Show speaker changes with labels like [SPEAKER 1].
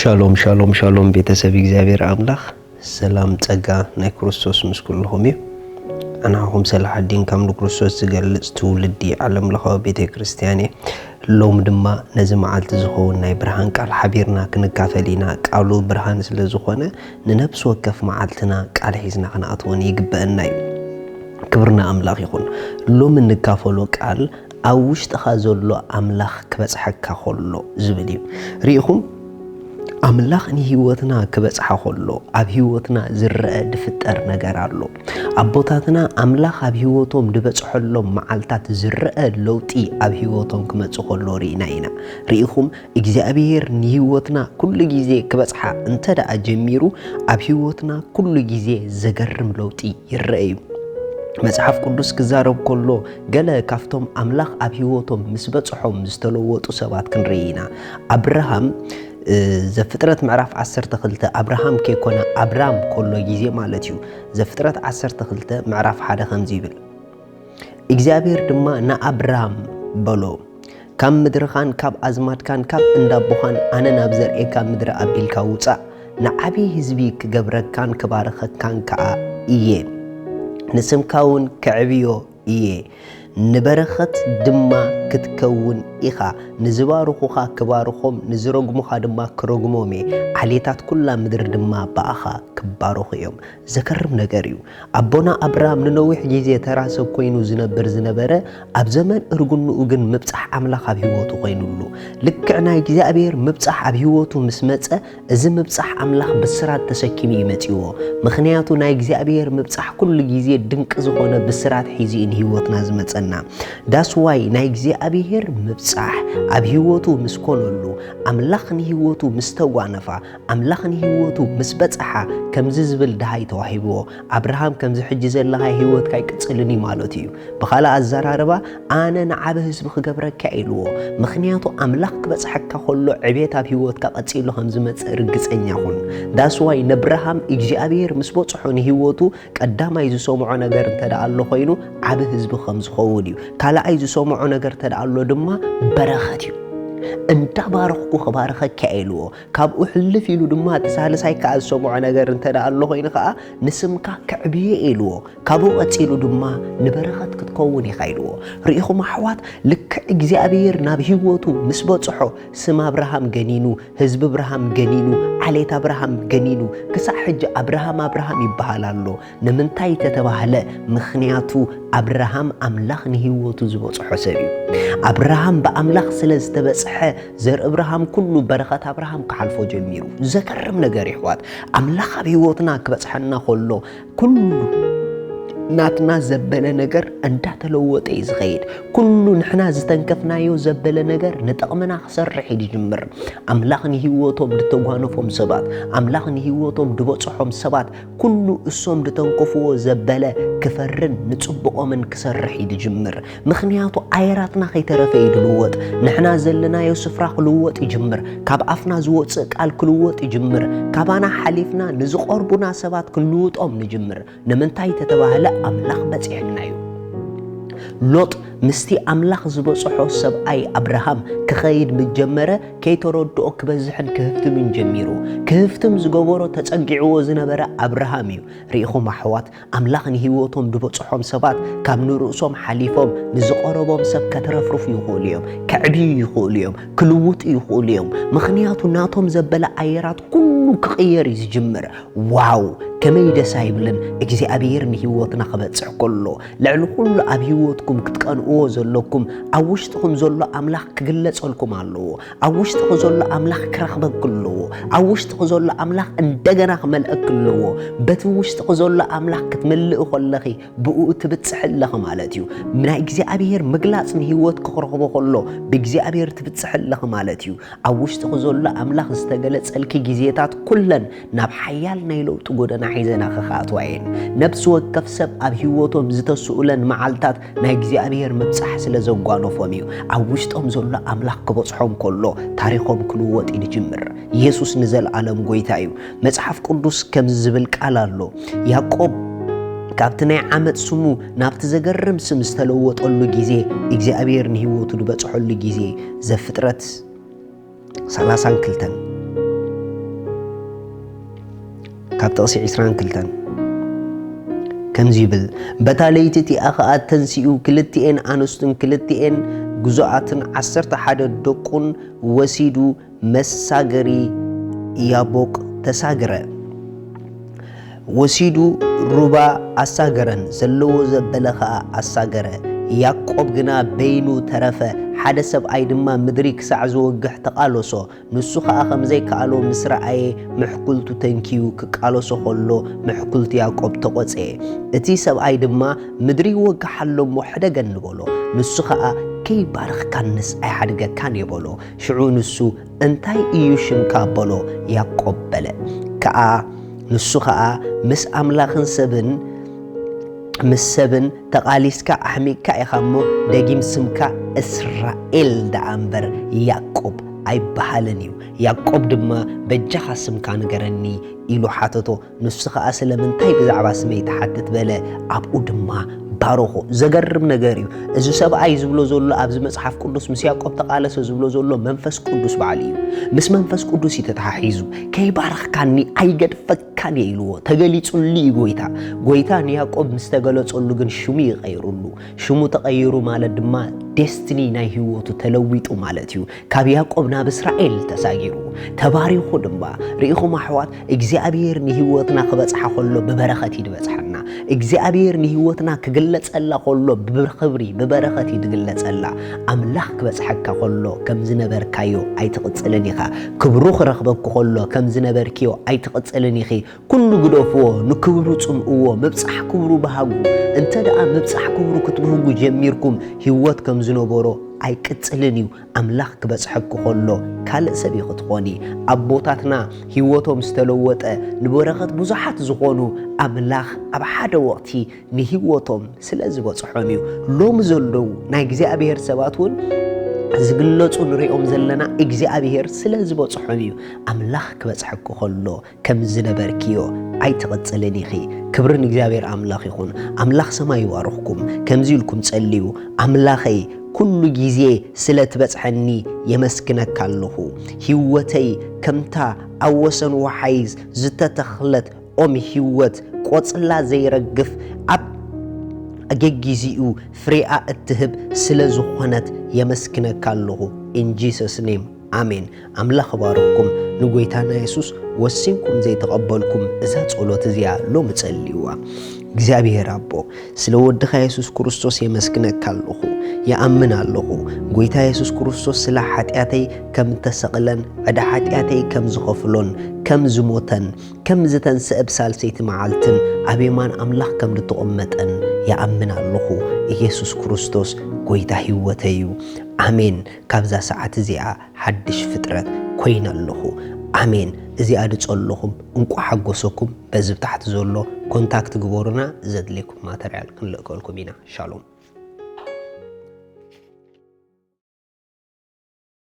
[SPEAKER 1] ሻሎም ሻሎም ሻሎም ቤተሰብ እግዚአብሔር አምላክ ሰላም ጸጋ ናይ ክርስቶስ ምስኩልሁም አናሁም ሰላሐዲን ካምሉ ክርስቶስ ዝገልጽ ትውልዲ ዓለም ለኸ ቤተ ክርስቲያኔ ሎም ድማ ነዚ መዓልቲ ዝኸውን ናይ ብርሃን ቃል ሓቢርና ክንካፈሊና ቃሉ ብርሃን ስለ ዝኾነ ንነብስ ወከፍ መዓልትና ቃል ሒዝና ክንኣትወን ይግበአና እዩ ክብርና አምላክ ይኹን ሎም እንካፈሎ ቃል ኣብ ውሽጥኻ ዘሎ አምላክ ክበጽሐካ ኾሎ ዝብል እዩ ሪኢኹም አምላክ ንህይወትና ክበጽሐ ኾሎ ኣብ ህይወትና ዝረአ ድፍጠር ነገር ኣሎ አቦታትና አምላክ ኣብ ህይወቶም ድበጽሐሎም መዓልታት ዝረአ ለውጢ ኣብ ህይወቶም ክመጽእ ኾሎ ሪኢና ኢና ሪኢኹም እግዚአብሔር ንህይወትና ኩሉ ግዜ ክበጽሐ እንተደኣ ጀሚሩ ኣብ ህይወትና ኩሉ ግዜ ዘገርም ለውጢ ይረአ እዩ መጽሐፍ ቅዱስ ክዛረብ ከሎ ገለ ካፍቶም አምላክ ኣብ ህይወቶም ምስ በጽሖም ዝተለወጡ ሰባት ክንርኢና አብርሃም ዘፍጥረት ምዕራፍ 12 አብርሃም ከይኮነ አብራም ከሎ ጊዜ ማለት እዩ ዘፍጥረት 12 ምዕራፍ 1 ከምዚ ይብል እግዚአብሔር ድማ ንአብራም በሎ ካብ ምድርኻን ካብ አዝማድካን ካብ እንዳቦኻን አነ ናብ ዘርኤካ ምድሪ ኣቢልካ ውፃእ ንዓቢ ህዝቢ ክገብረካን ክባረኸካን ከዓ እየ ንስምካውን ከዕብዮ እየ ንበረኸት ድማ ክትከውን ኢኻ ንዝባርኹኻ ክባርኾም ንዝረግሙኻ ድማ ክረግሞም ዓሌታት ኩላ ምድሪ ድማ ባእኻ ክባርኹ እዮም ዘከርም ነገር እዩ ኣቦና አብርሃም ንነዊሕ ግዜ ተራ ሰብ ኮይኑ ዝነበረ ኣብ ዘመን እርግንኡ ግን ምብጻሕ አምላክ ኣብ ህይወቱ ኮይኑሉ ልክዕ ናይ እግዚአብሔር ምብጻሕ ኣብ ህይወቱ ምስ መጸ እዚ ምብጻሕ አምላክ ብስራት ተሰኪሙ ይመጽዎ ምክንያቱ ናይ እግዚአብሔር ምብጻሕ ኩሉ ግዜ ድንቅ ዝኾነ ብስራት ሒዚ ንህይወትና ዝመጸና ዳስ ዋይ ናይ እግዚአብሔር ምብጻሕ ኣብ ህይወቱ ምስ ኮነሉ አምላክ ንህይወቱ ምስ ተጓነፋ አምላክ ንህይወቱ ምስ በጽሐ ከምዚ ዝብል ደሃይ ተዋሂብዎ አብርሃም ከምዚ ሕጂ ዘለኻ ህይወት ካይቅጽልኒ ማለት እዩ በኻላ አዘራርባ አነ ንዓበ ህዝቢ ክገብረካ ኢልዎ ምክንያቱ አምላክ ክበጽሐካ ኾሎ ዕቤት ኣብ ህይወትካ ቀጺሉ ከም ዝመጽእ ርግጸኛ ሁን ዳስ ዋይ ነብርሃም እግዚአብሔር ምስ በጽሖ ንህይወቱ ቀዳማይ ዝሰምዖ ነገር እንተደኣ ኣሎ ኮይኑ ዓበ ህዝቢ ከም ዝኸውን እዩ ካልኣይ ዝሰምዖ ነገር እንተደኣ ኣሎ ድማ በረኸት እዩ እንዳባረኽኩ ክባረኸካ ኢልዎ ካብኡ ሕልፍ ኢሉ ድማ ተሳልሳይ ከዓ ዝሰምዖ ነገር እንተደኣ ኣሎ ኮይኑ ከዓ ንስምካ ከዕብየ ኢልዎ ካብኡ ቀጺሉ ድማ ንበረኸት ክትከውን ኢኻ ኢልዎ ርኢኹም ኣሕዋት ልክዕ እግዚአብሔር ናብ ህይወቱ ምስ በጽሖ ስም አብርሃም ገኒኑ ህዝቢ አብርሃም ገኒኑ ዓሌት አብርሃም ገኒኑ ክሳዕ ሕጂ አብርሃም ይበሃል ኣሎ ንምንታይ ተተባህለ ምክንያቱ አብርሃም አምላክ ንህይወቱ ዝበጽሖ ሰብ እዩ አብርሃም በአምላክ ስለ ዝተበጽሐ ዘር አብርሃም ኩሉ በረኸት አብርሃም ከሓልፎ ጀሚሩ ዘከርም ነገር ይሕዋት አምላክ ኣብ ህይወትና ክበጽሐና ኾሎ ኩሉ ናትና ዘበለ ነገር እንዳተለወጠ ይዝኸይድ ኩሉ ንሕና ዝተንከፍናዮ ዘበለ ነገር ንጠቕመና ክሰርሕ ይጅምር አምላክ ንህይወቶም ድተጓነፎም ሰባት አምላክ ንህይወቶም ድበጽሖም ሰባት ኩሉ እሶም ድተንከፍዎ ዘበለ ክፈርን ንጽብቆምን ክሰርሕ ይጅምር ምክንያቱ ኣየራትና ከይተረፈ ይድልወጥ ንሕና ዘለናዮ ስፍራ ክልወጥ ይጅምር ካብ ኣፍና ዝወጽእ ቃል ክልወጥ ይጅምር ካባና ሓሊፍና ንዝቆርቡና ሰባት ክልውጦም ንጅምር ንምንታይ ተተባህለ አምላክ በጽሕና እዩ ሎጥ ምስቲ አምላክ ዝበጽሖ ሰብኣይ አብርሃም ክኸይድ ምጀመረ ከይተረድኦ ክበዝሕን ክህፍትምን ጀሚሩ ክህፍትም ዝገበሮ ተጸጊዕዎ ዝነበረ አብርሃም እዩ ሪኢኹም ኣሕዋት አምላክ ንህይወቶም ድበጽሖም ሰባት ካብ ንርእሶም ሓሊፎም ንዝቆረቦም ሰብ ከተረፍርፉ ይኽእሉ እዮም ከዕብዩ ይኽእሉ እዮም ክልውጡ ይኽእሉ እዮም ምክንያቱ ናቶም ዘበለ ኣየራት ኩሉ ክቕየር እዩ ዝጅምር ዋው ከመይ ደስ ኣይብልን እግዚአብሔር ንህይወትና ክበጽሕ ከሎ ልዕሊ ኩሉ ኣብ ህይወትኩም ክትቀንእዎ ዘለኩም ኣብ ውሽጥኩም ዘሎ አምላክ ክግለጸልኩም ኣለዎ ኣብ ውሽጥኩም ዘሎ አምላክ ክረኽበክ ኣለዎ ኣብ ውሽጥኩም ዘሎ አምላክ እንደገና ክመልአክ ኣለዎ በቲ ውሽጥኩም ዘሎ አምላክ ክትመልእ ከለኺ ብኡ ትብጽሕለኺ ማለት እዩ ናይ እግዚአብሔር ምግላጽ ንህይወት ክረኽቦ ከሎ ብእግዚአብሔር ትብጽሕለኺ ማለት እዩ ኣብ ውሽጥኩም ዘሎ አምላክ ዝተገለጸልኪ ግዜታት ኩለን ናብ ሓያል ናይ ለውጢ ጎደና ሒዘና ክኻትዋየን ነብስ ወከፍ ሰብ ኣብ ህይወቶም ዝተስኡለን መዓልታት ናይ እግዚአብሔር ምብጻሕ ስለ ዘጓኖፎም እዩ ኣብ ውሽጦም ዘሎ አምላክ ክበጽሖም ከሎ ታሪኾም ክልወጥ ይጅምር ኢየሱስ ንዘለዓለም ጎይታ እዩ መጽሐፍ ቅዱስ ከም ዝብል ቃል ኣሎ ያዕቆብ ካብቲ ናይ ዓመት ስሙ ናብቲ ዘገርም ስም ዝተለወጠሉ ግዜ እግዚአብሔር ንህይወቱ ድበጽሐሉ ግዜ ዘፍጥረት 32 ካብ ጥቕሲ 22 ከምዚ ይብል በታለይቲ እቲኣ ተንሲኡ ክልቲኤን ኣንስቱን ክልቲኤን ጉዙኣትን 11 ደቁን ወሲዱ መሳገሪ ያቦቅ ተሳገረ ወሲዱ ሩባ ኣሳገረን ዘለዎ ዘበለ ኸዓ ኣሳገረ ያዕቆብ ግና በይኑ ተረፈ ሓደ ሰብኣይ ድማ ምድሪ ክሳዕ ዝወግሕ ተቃለሶ ንሱ ኸዓ ከምዘይ ከኣሎ ምስ ረኣየ ምሕኩልቱ ተንኪዩ ክቃለሶ ከሎ ምሕኩልቱ ያዕቆብ ተቆፀየ እቲ ሰብኣይ ድማ ምድሪ ይወግሓሎ እሞ ሕደገን ንበሎ ንሱ ኸዓ ከይባርኽካንስ ኣይሓድገካን የበሎ ሽዑ ንሱ እንታይ እዩ ሽምካ በሎ ያዕቆብ በለ ከኣ ንሱ ኸዓ ምስ ኣምላኽን ሰብን ምስ ሰብን ተቃሊስካ ኣሕሚካ ኢኻ እሞ ደጊም ስምካ እስራኤል ደኣ እምበር ያዕቆብ ኣይበሃልን እዩ ያዕቆብ ድማ በጃኻ ስምካ ንገረኒ ኢሉ ሓተቶ ንሱ ኸዓ ስለምንታይ ብዛዕባ ስመይ ተሓትት በለ ኣብኡ ድማ ባሮኾ ዘገርም ነገር እዩ እዚ ሰብኣይ ዝብሎ ዘሎ ኣብዚ መጽሓፍ ቅዱስ ምስ ያዕቆብ ተቃለሰ ዝብሎ ዘሎ መንፈስ ቅዱስ በዓል እዩ ምስ መንፈስ ቅዱስ ይተተሓሒዙ ከይባርኽካኒ ኣይገድፈካን ኢልዎ ተገሊጹሉ ጎይታ ንያዕቆብ ምስ ተገለጸሉ ግን ሽሙ ይቀይሩሉ ሽሙ ተቀይሩ ማለት ድማ ዴስቲኒ ናይ ህይወቱ ተለዊጡ ማለት እዩ ካብ ያዕቆብ ናብ እስራኤል ተሳጊሩ ተባሪኹ ድማ ርኢኹም ኣሕዋት እግዚአብሔር ንህይወትና ክበጽሓ ከሎ ብበረኸት ይድበጽሓና እግዚአብሔር ንህይወትና ክግለጸላ ከሎ ብክብሪ ብበረኸት ይድግለጸላ ኣምላኽ ክበጽሐካ ከሎ ከም ዝነበርካዮ ኣይትቕጽልን ኢኻ ክብሩ ክረኽበኩ ከሎ ከም ዝነበርክዮ ኣይትቕጽልን ኢኺ ኩሉ ግደፍዎ ንክብሩ ጽምእዎ ምብጻሕ ክብሩ በሃጉ እንተ ደኣ ምብጻሕ ክብሩ ክትብህጉ ጀሚርኩም ህይወት ከም ዝነበሮ ኣይቅጽልን እዩ ኣምላኽ ክበጽሐኩ ከሎ ካልእ ሰብ ይኽትኾኒ ኣቦታትና ህይወቶም ዝተለወጠ ንበረኸት ብዙሓት ዝኾኑ ኣምላኽ ኣብ ሓደ ወቕቲ ንህይወቶም ስለ ዝበጽሖም እዩ ሎሚ ዘለዉ ናይ እግዚኣብሔር ሰባት እውን ዝግለጹ ንሪኦም ዘለና እግዚኣብሔር ስለ ዝበጽሖም እዩ ኣምላኽ ክበጽሐኩ ከሎ ከም ዝነበርክዮ ኣይትቕጽልን ኢኺ ክብርን እግዚኣብሔር ኣምላኽ ይኹን ኣምላኽ ሰማይ ይባርኽኩም ከምዚ ኢልኩም ጸልዩ ኣምላኸይ ኩሉ ጊዜ ስለ ትበጽሐኒ የመስክነካ ኣለኹ ህይወተይ ከምታ ኣብ ወሰን ወሓይዝ ዝተተኽለት ኦም ህይወት ቆጽላ ዘይረግፍ ኣብ ኣገጊዚኡ ፍሬኣ እትህብ ስለ ዝኾነት የመስክነካ ኣለኹ ኢን ጂሰስ ኔም አሜን ኣምላኽ ባርኽኩም ንጎይታና ኢየሱስ ወሲንኩም ዘይተቐበልኩም እዛ ጸሎት እዚኣ ሎሚ ጸልዩዋ እግዚአብሔር አቦ ስለ ወድኻ ኢየሱስ ክርስቶስ የመስክነካ ኣለኹ يأمن الله قويتا يسوس كروستوس سلا حتياتي كم تسقلن عدا حتياتي كم زخفلون كم زموتن كم زتن سأب سالسيت معالتن أبيمان أملاح كم لتؤمتن يأمن الله يسوس كروستوس قويتا هيوتيو آمين كابزا ساعة زيا حدش فترة كوين الله آمين إذا أردت اللهم أنكو حقوسكم بزب تحت زولو كونتاكت قبورنا زد لكم ماتريال كن لكم بينا شالوم